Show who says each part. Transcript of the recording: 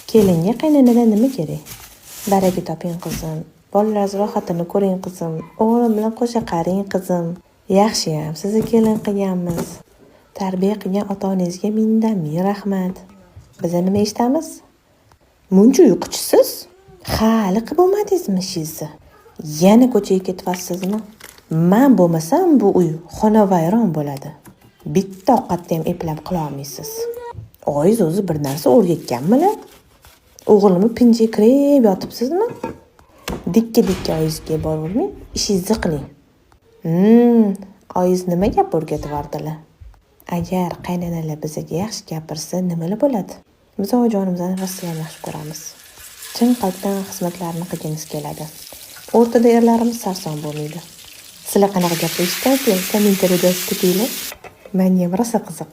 Speaker 1: Kelinga qaynanadan nima kerak? Baraka toping qizim. Bolalar rohatini ko'ring qizim. O'g'lim bilan qo'sha qaring qizim. Yaxshiyam, sizni kelin qilganmiz. Tarbiya qilgan ota-onangizga ming rahmat. Biza nima eshitamiz? Muncha uyquchisiz? Hali qilib bo'lmadingizmi ishingizni? Yana ko'chaga ketyapsizmi? Men bo'lmasam bu uy xonavayron bo'ladi. Bitta ovqatni ham eplab qila olmaysiz. Oyiz o'zi bir narsa o'rgatganmilar? O'g'limni pinjiga kirib yotibsizmi? Dikka oyizga boravermang, ishingizni qiling. Oyiz nima gap o'rgatvordilar? Agar qaynanalar bizga yaxshi gapirsa, nimalar bo'ladi? Biz onajonimizni rostdan yaxshi ko'ramiz. Chin qalbdan xizmatlarini qilgimiz keladi. O'rtada erlarimiz sarson bo'lmaydi. Sizlar qanaqa gapirishdan kommentariyada yozib ketinglar. Menga rosa qiziq.